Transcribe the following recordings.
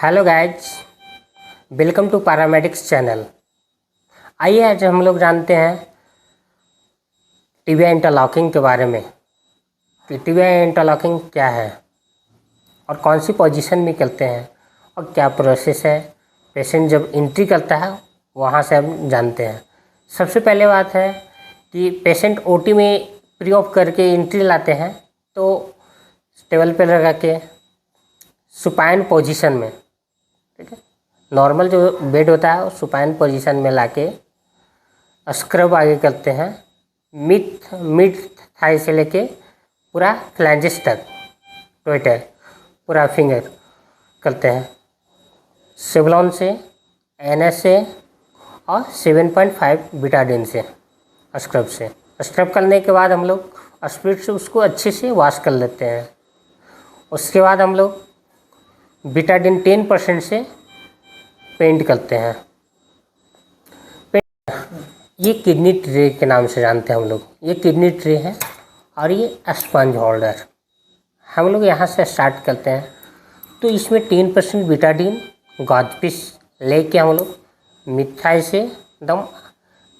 Hello guys, welcome to paramedics channel. आइए आज हम लोग जानते हैं टिबिया इंटरलॉकिंग के बारे में कि टिबिया इंटरलॉकिंग क्या है और कौन सी पोजीशन में करते हैं और क्या प्रोसेस है। पेशेंट जब एंट्री करता है वहाँ से हम जानते हैं। सबसे पहले बात है कि पेशेंट ओटी में प्री ऑप करके एंट्री लाते हैं तो टेबल पर लगा के सुपाइन पोजीशन में, ठीक है, नॉर्मल जो बेड होता है उस सुपाइन पोजीशन में लाके स्क्रब आगे करते हैं। मिड थाई से लेके पूरा फ्लैंजेस तक टोटल पूरा फिंगर करते हैं। सेवलॉन से, एनएस से और 7.5 बीटाडिन से स्क्रब से। स्क्रब करने के बाद हम लोग स्पिरिट से उसको अच्छे से वॉश कर लेते हैं। उसके बाद हम लोग बीटाडिन 10% से पेंट करते हैं। ये किडनी ट्रे के नाम से जानते हैं हम लोग। ये किडनी ट्रे है और ये स्पंज होल्डर। हम लोग यहाँ से स्टार्ट करते हैं तो इसमें 10% बीटाडिन गॉज पीस लेके हम लोग मिथाई से एकदम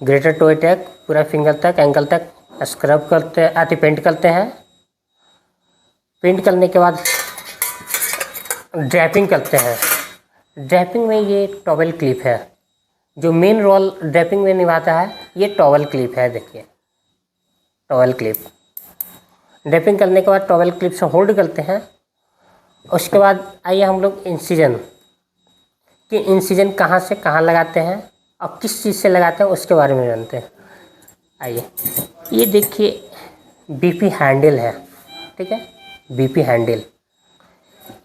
ग्रेटर टोए तक पूरा फिंगर तक एंकल तक स्क्रब करते हैं, पेंट करते हैं। पेंट करने के बाद ड्रैपिंग करते हैं। ड्रैपिंग में ये टॉवेल क्लिप है, जो मेन रोल ड्रैपिंग में निभाता है ये टॉवेल क्लिप है। देखिए टॉवेल क्लिप। ड्रैपिंग करने के बाद टॉवेल क्लिप से होल्ड करते हैं। उसके बाद आइए हम लोग इंसिजन कि इंसिजन कहाँ से कहाँ लगाते हैं और किस चीज़ से लगाते हैं उसके बारे में जानते हैं। आइए, ये देखिए बीपी हैंडल है, ठीक है, बीपी हैंडल।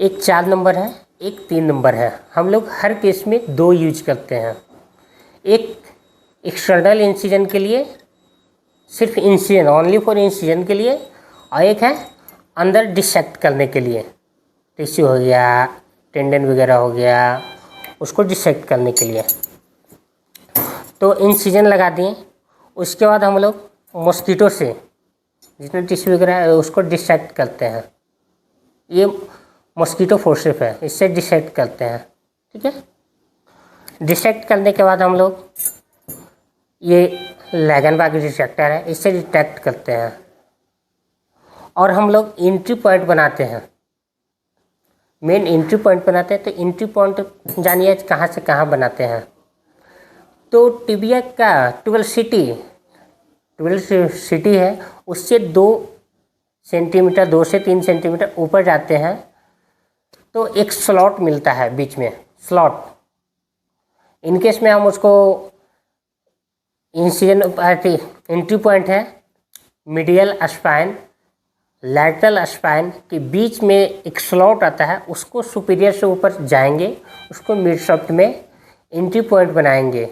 एक 4 नंबर है, एक 3 नंबर है। हम लोग हर केस में 2 यूज करते हैं। एक एक्सटर्नल इंसिजन के लिए, सिर्फ इंसिजन, ओनली फॉर इंसिजन के लिए, और एक है अंदर डिसेक्ट करने के लिए। टिश्यू हो गया, टेंडन वगैरह हो गया, उसको डिसेक्ट करने के लिए। तो इंसिजन लगा दिए। उसके बाद हम लोग मॉस्किटो से जितने टिश्यू वगैरह है उसको डिसेक्ट करते हैं। ये मॉस्किटो फोर्सेप है, इससे डिसेक्ट करते हैं, ठीक है। डिसेक्ट करने के बाद हम लोग ये लैगनबार्ग डिटेक्टर है, इससे डिटेक्ट करते हैं। और हम लोग एंट्री पॉइंट बनाते हैं, मेन एंट्री पॉइंट बनाते हैं। तो एंट्री पॉइंट जानिए कहाँ से कहाँ बनाते हैं। तो टिबिया का 12 सिटी है, उससे 2 सेंटीमीटर, 2 से 3 सेंटीमीटर ऊपर जाते हैं तो एक स्लॉट मिलता है बीच में, स्लॉट। इनकेस में हम उसको इंसिजन एंट्री पॉइंट है, मीडियल स्पाइन लैटरल स्पाइन के बीच में एक स्लॉट आता है, उसको सुपीरियर से ऊपर जाएंगे, उसको मिड शाफ्ट में एंट्री पॉइंट बनाएंगे।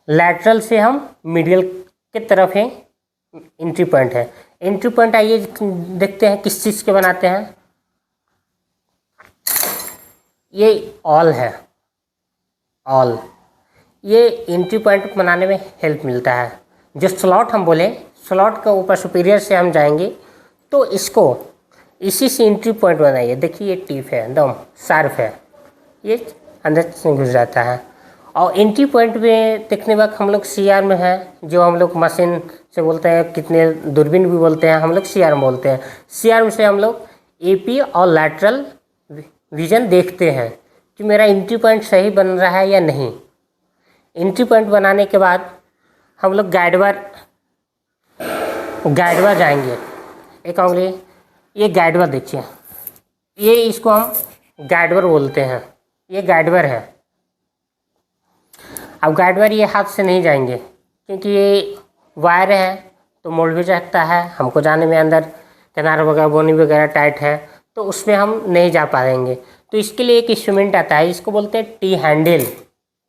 लैटरल से हम मीडियल के तरफ है एंट्री पॉइंट है। एंट्री पॉइंट आइए देखते हैं किस चीज़ के बनाते हैं। ये ऑल है, ऑल। ये एंट्री पॉइंट बनाने में हेल्प मिलता है। जो स्लॉट हम बोले, स्लॉट का ऊपर सुपीरियर से हम जाएंगे तो इसको इसी से एंट्री पॉइंट बनाइए। देखिए ये टिप है, एकदम शार्प है, ये अंदर से घुस जाता है। और एंट्री पॉइंट में देखने वक्त हम लोग सीआर में है, जो हम लोग मशीन से बोलते हैं, कितने दूरबीन भी बोलते हैं, हम लोग सीआर में बोलते हैं। सीआर में से हम लोग एपी और लैटरल विजन देखते हैं कि मेरा एंट्री पॉइंट सही बन रहा है या नहीं। एंट्री पॉइंट बनाने के बाद हम लोग गाइडवर जाएंगे। एक उंगली, ये गाइडवर देखिए, ये इसको हम गाइडवर बोलते हैं, ये गाइडवर है। अब गाइडवर ये हाथ से नहीं जाएंगे क्योंकि ये वायर है तो मोड़ भी जाता है, हमको जाने में अंदर किनार वगैरह बोनी वगैरह टाइट है तो उसमें हम नहीं जा पाएंगे। तो इसके लिए एक इंस्ट्रूमेंट आता है, इसको बोलते हैं टी हैंडल।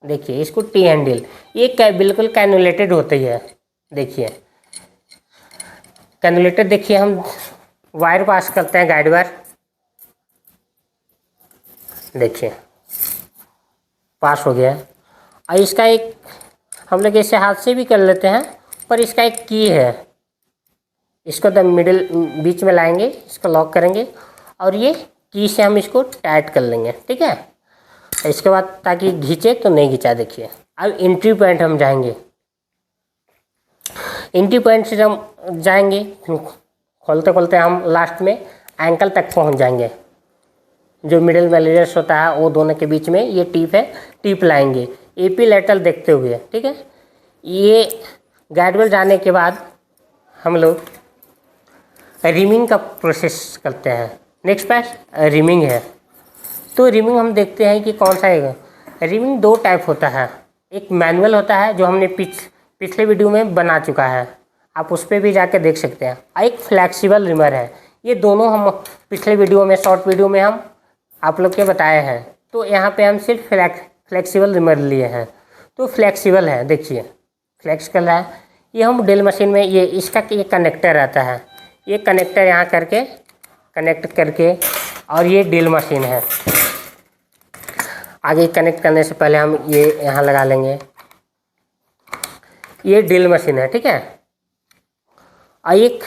देखिए इसको टी हैंडल, ये बिल्कुल कैनुलेटेड होती है। देखिए कैनुलेटेड, देखिए हम वायर पास करते हैं गाइडवर, देखिए पास हो गया। और इसका एक हम लोग ऐसे हाथ से भी कर लेते हैं, पर इसका एक की है, इसको द मिडिल बीच में लाएंगे, इसको लॉक करेंगे और ये की से हम इसको टाइट कर लेंगे, ठीक है। इसके बाद ताकि खींचे तो नहीं खींचा, देखिए। अब एंट्री पॉइंट हम जाएंगे, एंट्री पॉइंट से हम जाएंगे, खोलते खोलते हम लास्ट में एंकल तक पहुंच जाएंगे। जो मिडिल वेलियर्स होता है वो दोनों के बीच में ये टिप है, टिप लाएंगे एपी लेटरल देखते हुए, ठीक है। ये गाइडवेल जाने के बाद हम लोग रिमिंग का प्रोसेस करते हैं। नेक्स्ट पार्ट रिमिंग है। तो रिमिंग हम देखते हैं कि कौन सा है। रिमिंग दो टाइप होता है, एक मैनुअल होता है जो हमने पिछले वीडियो में बना चुका है, आप उस पर भी जाके देख सकते हैं, और एक फ्लैक्सिबल रिमर है। ये दोनों हम पिछले वीडियो में, शॉर्ट वीडियो में हम आप लोग के बताए हैं। तो यहाँ पे हम सिर्फ फ्लैक्सिबल रिमर लिए हैं। तो फ्लैक्सिबल है, देखिए फ्लैक्सिबल है। ये हम ड्रिल मशीन में ये इसका ये कनेक्टर आता है, ये कनेक्टर यहाँ करके कनेक्ट करके, और ये ड्रिल मशीन है। आगे कनेक्ट करने से पहले हम ये यहाँ लगा लेंगे, ये ड्रिल मशीन है, ठीक है। और एक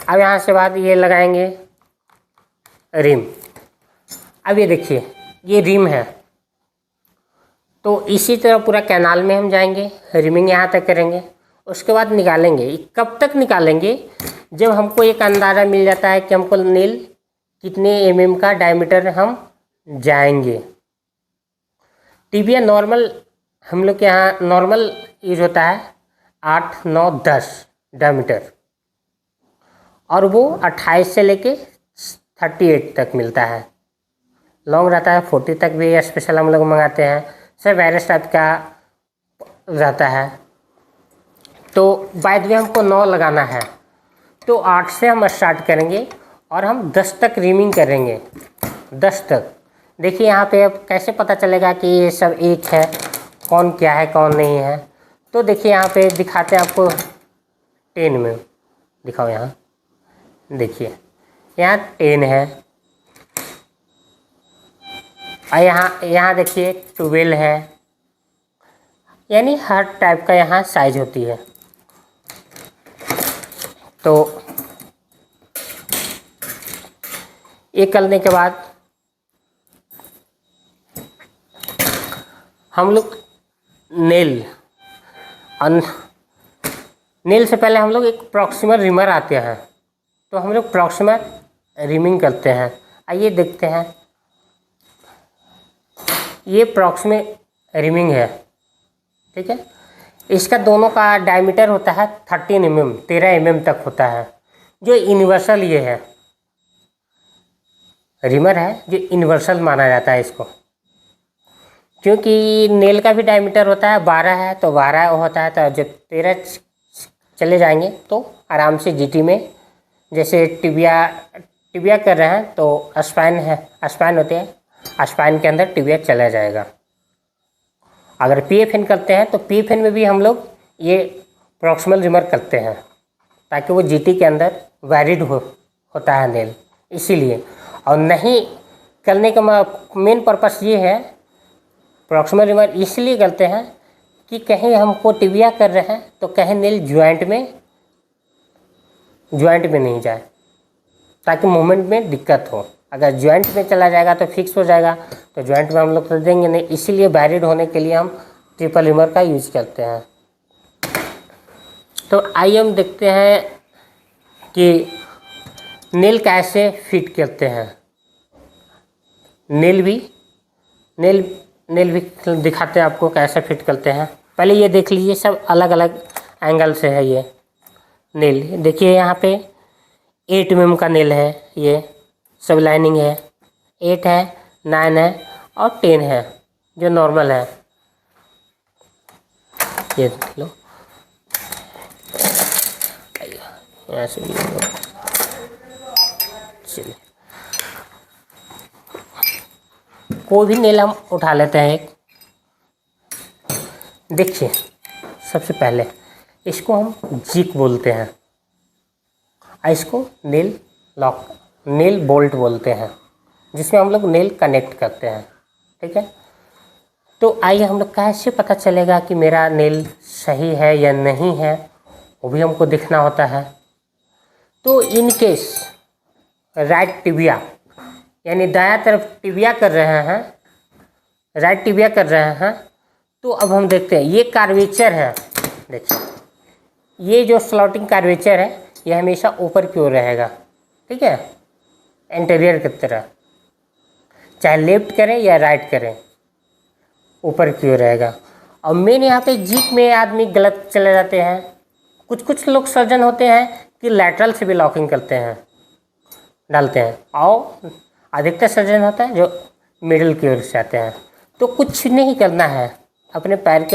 अब यहाँ से बाद ये लगाएंगे रिम। अब ये देखिए ये रिम है। तो इसी तरह पूरा कैनाल में हम जाएंगे, रिमिंग यहाँ तक करेंगे, उसके बाद निकालेंगे। कब तक निकालेंगे, जब हमको एक अंदाज़ा मिल जाता है कि हमको नील कितने mm का डायमीटर हम जाएंगे। टिबिया नॉर्मल हम लोग के यहाँ नॉर्मल यूज होता है 8, 9, 10 डायमीटर, और वो 28 से लेके 38 तक मिलता है। लॉन्ग रहता है 40 तक भी स्पेशल हम लोग मंगाते हैं, सब वायरस टाइप का रहता है। तो बाय द वे हमको 9 लगाना है, तो 8 से हम स्टार्ट करेंगे और हम 10 तक रिमिंग करेंगे, 10 तक। देखिए यहाँ पे अब कैसे पता चलेगा कि ये सब एक है, कौन क्या है कौन नहीं है। तो देखिए यहाँ पे दिखाते हैं आपको 10 में, दिखाओ यहाँ, देखिए यहाँ 10 है, और यहाँ देखिए 12 है। यानी हर टाइप का यहाँ साइज होती है। तो ये करने के बाद हम लोग नेल से पहले हम लोग एक प्रॉक्सिमल रिमर आते हैं, तो हम लोग प्रॉक्सिमल रिमिंग करते हैं। आइए देखते हैं, ये प्रॉक्सिमल रिमिंग है, ठीक है। इसका दोनों का डायमीटर होता है 13 mm, 13 mm तक होता है। जो यूनिवर्सल ये है रिमर है, जो यूनिवर्सल माना जाता है इसको, क्योंकि नेल का भी डायमीटर होता है 12 है, तो 12 होता है। तो जब 13 चले जाएंगे तो आराम से जीटी में, जैसे टिबिया कर रहे हैं तो स्पाइन है, स्पाइन होते हैं, स्पाइन के अंदर टिबिया चला जाएगा। अगर पीएफएन करते हैं तो पीएफएन में भी हम लोग ये प्रॉक्सिमल रिमर करते हैं, ताकि वो जीटी के अंदर वैलिड होता है नेल, इसीलिए। और नहीं करने का मेन पर्पस ये है, प्रॉक्सिमल रिमर इसलिए करते हैं कि कहीं हमको टिबिया कर रहे हैं तो कहीं नेल ज्वाइंट में नहीं जाए, ताकि मूवमेंट में दिक्कत हो। अगर ज्वाइंट में चला जाएगा तो फिक्स हो जाएगा, तो ज्वाइंट में हम लोग तो देंगे नहीं, इसीलिए वैलिड होने के लिए हम ट्रिपल रिमर का यूज करते हैं। तो आइए हम देखते हैं कि नेल कैसे फिट करते हैं। नेल भी दिखाते हैं आपको कैसे फिट करते हैं। पहले ये देख लीजिए, सब अलग अलग एंगल से है ये नेल। देखिए यहाँ पे 8 mm का नेल है, ये सब लाइनिंग है, 8 है, 9 है और 10 है जो नॉर्मल है। ये देख लो, यहाँ से चलिए कोई भी नेल हम उठा लेते हैं एक। देखिए सबसे पहले इसको हम जिक बोलते हैं, और इसको नेल बोल्ट बोलते हैं, जिसमें हम लोग नेल कनेक्ट करते हैं, ठीक है। तो आइए हम लोग कैसे पता चलेगा कि मेरा नेल सही है या नहीं है, वो भी हमको देखना होता है। तो इन केस राइट टिबिया यानी दायां तरफ टिबिया कर रहे हैं, राइट टिबिया कर रहे हैं। तो अब हम देखते हैं ये कार्वेचर है। देखिए ये जो स्लॉटिंग कार्वेचर है ये हमेशा ऊपर की ओर रहेगा, ठीक है, एंटीरियर की तरह, चाहे लेफ्ट करें या राइट करें, ऊपर की ओर रहेगा। और मेन यहाँ पे जीक में आदमी गलत चले जाते हैं। कुछ लोग सर्जन होते हैं कि लैटरल से भी लॉकिंग करते हैं, डालते हैं, और अधिकतर सर्जन होता है जो मिडिल की ओर से आते हैं। तो कुछ नहीं करना है, अपने पैर के